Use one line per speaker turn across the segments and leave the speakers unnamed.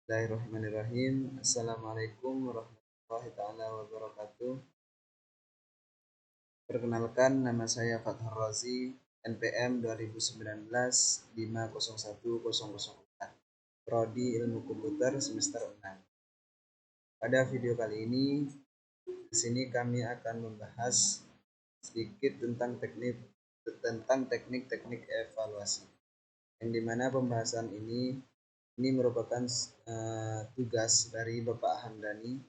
Bismillahirrahmanirrahim. Assalamualaikum warahmatullahi taala wabarakatuh. Perkenalkan, nama saya Fathur Razi, NPM 2019-501004, Prodi Ilmu Komputer semester 6. Pada video kali ini, di sini kami akan membahas sedikit tentang teknik-teknik evaluasi. Yang dimana pembahasan ini merupakan tugas dari Bapak Hamdani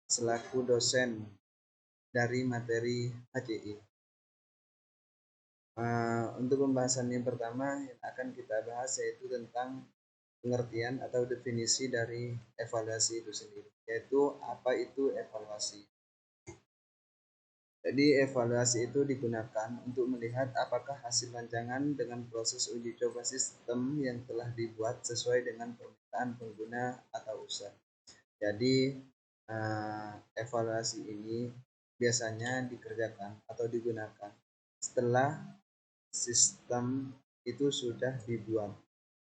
selaku dosen dari materi HCI. Untuk pembahasan yang pertama yang akan kita bahas yaitu tentang pengertian atau definisi dari evaluasi itu sendiri, yaitu apa itu evaluasi. Jadi evaluasi itu digunakan untuk melihat apakah hasil rancangan dengan proses uji coba sistem yang telah dibuat sesuai dengan permintaan pengguna atau user. Jadi evaluasi ini biasanya dikerjakan atau digunakan setelah sistem itu sudah dibuat,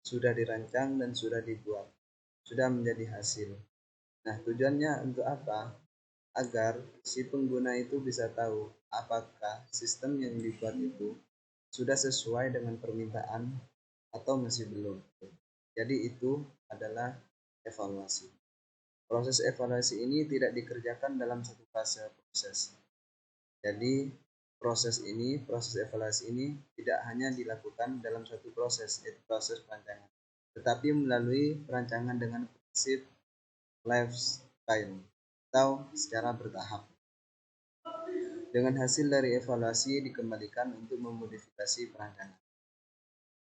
sudah dirancang dan sudah dibuat, sudah menjadi hasil. Nah, tujuannya untuk apa? Agar si pengguna itu bisa tahu apakah sistem yang dibuat itu sudah sesuai dengan permintaan atau masih belum. Jadi itu adalah evaluasi. Proses evaluasi ini tidak dikerjakan dalam satu fase proses. Jadi proses evaluasi ini tidak hanya dilakukan dalam satu proses, yaitu proses perancangan, tetapi melalui perancangan dengan prinsip lifetime atau secara bertahap. Dengan hasil dari evaluasi dikembalikan untuk memodifikasi perancangan.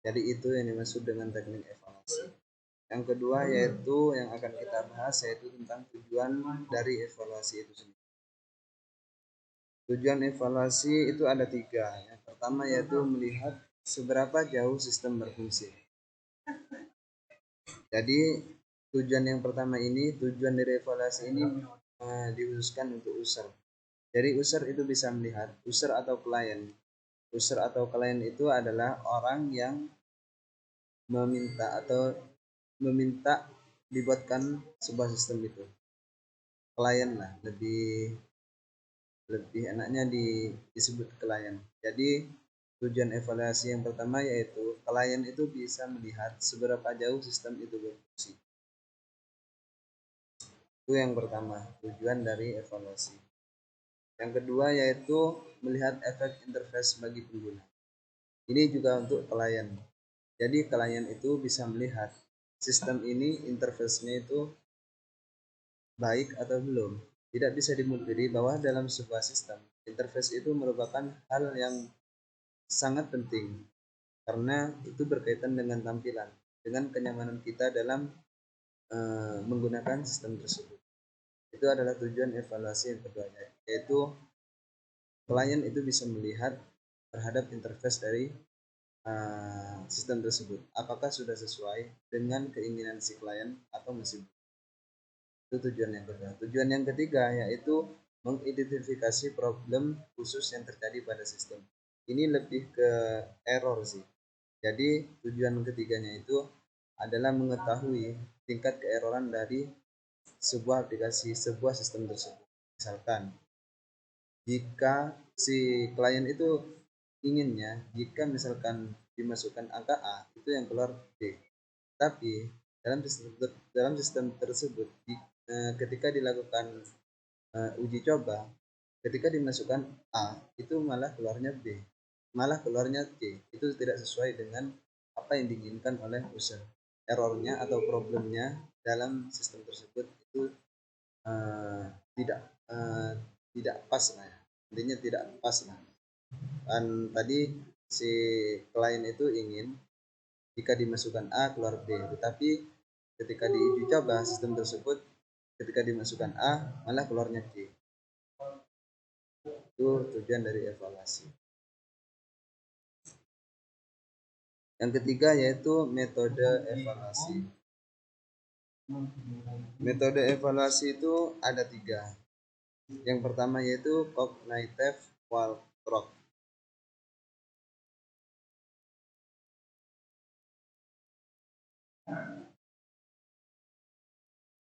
Jadi itu yang dimaksud dengan teknik evaluasi. Yang kedua yaitu yang akan kita bahas yaitu tentang tujuan dari evaluasi itu sendiri. Tujuan evaluasi itu ada 3. Yang pertama yaitu melihat seberapa jauh sistem berfungsi. Jadi tujuan yang pertama ini, tujuan dari evaluasi ini dikhususkan untuk user. Jadi user itu bisa melihat, user atau klien. User atau klien itu adalah orang yang meminta dibuatkan sebuah sistem itu. Klien lah, lebih enaknya disebut klien. Jadi tujuan evaluasi yang pertama yaitu klien itu bisa melihat seberapa jauh sistem itu berfungsi. Itu yang pertama, tujuan dari evaluasi. Yang kedua yaitu melihat efek interface bagi pengguna. Ini juga untuk klien. Jadi klien itu bisa melihat sistem ini interface-nya itu baik atau belum. Tidak bisa dimungkiri bahwa dalam sebuah sistem, interface itu merupakan hal yang sangat penting karena itu berkaitan dengan tampilan, dengan kenyamanan kita dalam menggunakan sistem tersebut. Itu adalah tujuan evaluasi yang kedua, yaitu klien itu bisa melihat terhadap interface dari sistem tersebut, apakah sudah sesuai dengan keinginan si klien atau masih belum. Itu tujuan yang kedua. Tujuan yang ketiga yaitu mengidentifikasi problem khusus yang terjadi pada sistem. Ini lebih ke error sih. Jadi tujuan ketiganya itu adalah mengetahui tingkat keeroran dari sebuah aplikasi, sebuah sistem tersebut. Misalkan jika si klien itu inginnya jika misalkan dimasukkan angka A itu yang keluar B, tapi dalam sistem tersebut ketika dilakukan uji coba, ketika dimasukkan A itu malah keluarnya B, malah keluarnya C. Itu tidak sesuai dengan apa yang diinginkan oleh user. Errornya atau problemnya dalam sistem tersebut itu tidak tidak pas lah ya. Intinya tidak pas lah. Dan tadi si klien itu ingin jika dimasukkan A keluar B, tetapi ketika diuji coba sistem tersebut ketika dimasukkan A malah keluarnya C. Itu tujuan dari evaluasi. Yang ketiga yaitu metode evaluasi. Metode evaluasi itu ada 3. Yang pertama yaitu cognitive walkthrough.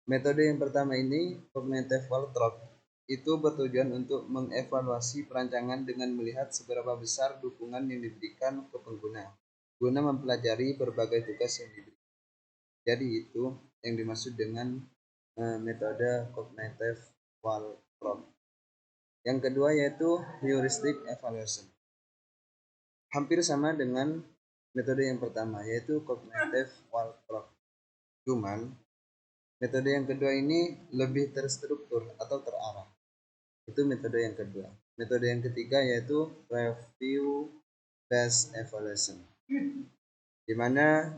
Metode yang pertama ini, cognitive walkthrough, itu bertujuan untuk mengevaluasi perancangan dengan melihat seberapa besar dukungan yang diberikan ke pengguna guna mempelajari berbagai tugas yang diberikan. Jadi itu yang dimaksud dengan metode cognitive walkthrough. Yang kedua yaitu heuristic evaluation. Hampir sama dengan metode yang pertama yaitu cognitive walkthrough. Cuman metode yang kedua ini lebih terstruktur atau terarah. Itu metode yang kedua. Metode yang ketiga yaitu review based evaluation, di mana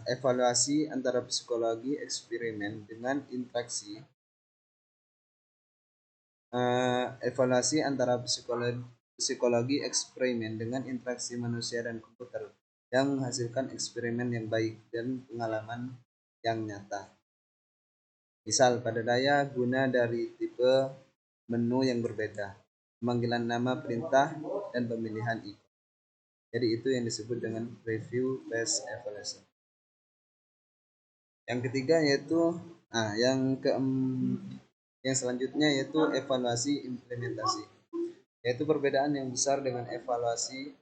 evaluasi antara psikologi eksperimen dengan interaksi psikologi eksperimen dengan interaksi manusia dan komputer yang menghasilkan eksperimen yang baik dan pengalaman yang nyata. Misal pada daya guna dari tipe menu yang berbeda, pemanggilan nama perintah, dan pemilihan ikon. Jadi itu yang disebut dengan review based evaluation. Yang ketiga yaitu yang selanjutnya yaitu evaluasi implementasi. Yaitu perbedaan yang besar dengan evaluasi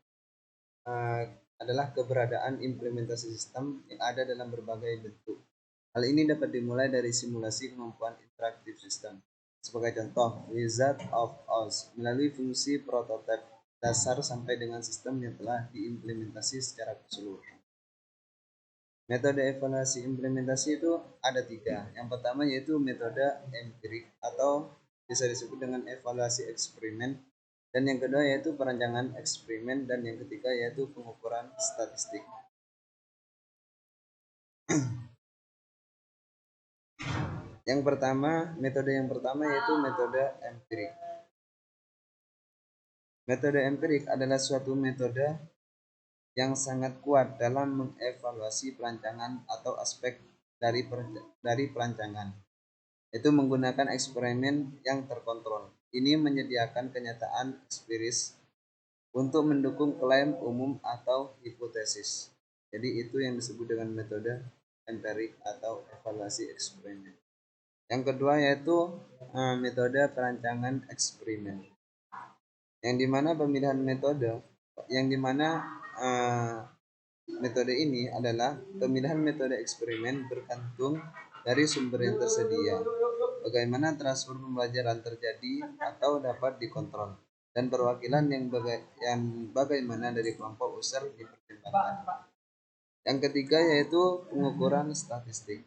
adalah keberadaan implementasi sistem yang ada dalam berbagai bentuk. Hal ini dapat dimulai dari simulasi kemampuan interaktif sistem. Sebagai contoh, Wizard of Oz melalui fungsi prototipe dasar sampai dengan sistem yang telah diimplementasi secara keseluruhan. Metode evaluasi implementasi itu ada 3. Yang pertama yaitu metode empirik atau bisa disebut dengan evaluasi eksperimen. Dan yang kedua yaitu perancangan eksperimen. Dan yang ketiga yaitu pengukuran statistik. Metode yang pertama yaitu metode empirik. Metode empirik adalah suatu metode yang sangat kuat dalam mengevaluasi perancangan atau aspek dari perancangan. Itu menggunakan eksperimen yang terkontrol. Ini menyediakan kenyataan empiris untuk mendukung klaim umum atau hipotesis. Jadi itu yang disebut dengan metode empirik atau evaluasi eksperimen. Yang kedua yaitu metode perancangan eksperimen, yang dimana pemilihan metode, metode ini adalah pemilihan metode eksperimen bergantung dari sumber yang tersedia, bagaimana transfer pembelajaran terjadi atau dapat dikontrol, dan perwakilan yang bagaimana dari kelompok user dipertimbangkan. Yang ketiga yaitu pengukuran statistik,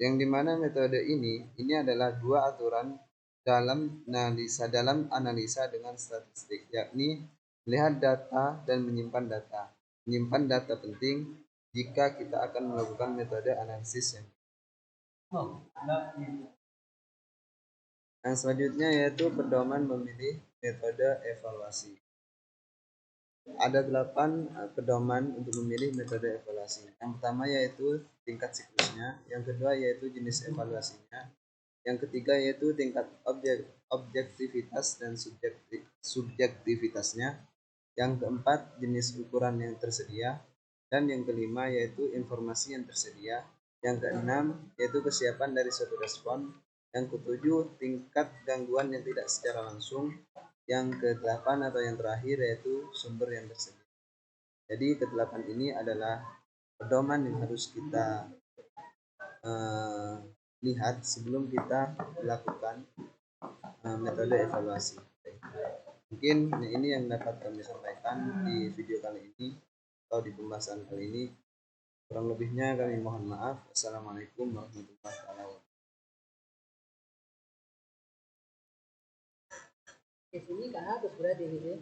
yang dimana metode ini adalah dua aturan dalam analisa dengan statistik, yakni melihat data dan menyimpan data. Menyimpan data penting jika kita akan melakukan metode analisis yang selanjutnya yaitu pedoman memilih metode evaluasi. Ada 8 pedoman untuk memilih metode evaluasi. Yang pertama yaitu tingkat siklusnya, yang kedua yaitu jenis evaluasinya, yang ketiga yaitu tingkat objektivitas dan subjektivitasnya, yang keempat jenis ukuran yang tersedia, dan yang kelima yaitu informasi yang tersedia, yang keenam yaitu kesiapan dari suatu respon, yang ketujuh tingkat gangguan yang tidak secara langsung, yang ke-8 atau yang terakhir yaitu sumber yang tersedia. Jadi ke-8 ini adalah pedoman yang harus kita lihat sebelum kita melakukan metode evaluasi. Mungkin ini yang dapat kami sampaikan di video kali ini atau di pembahasan kali ini. Kurang lebihnya kami mohon maaf. Assalamualaikum warahmatullahi wabarakatuh.
Di sini nggak harus berarti gitu ya.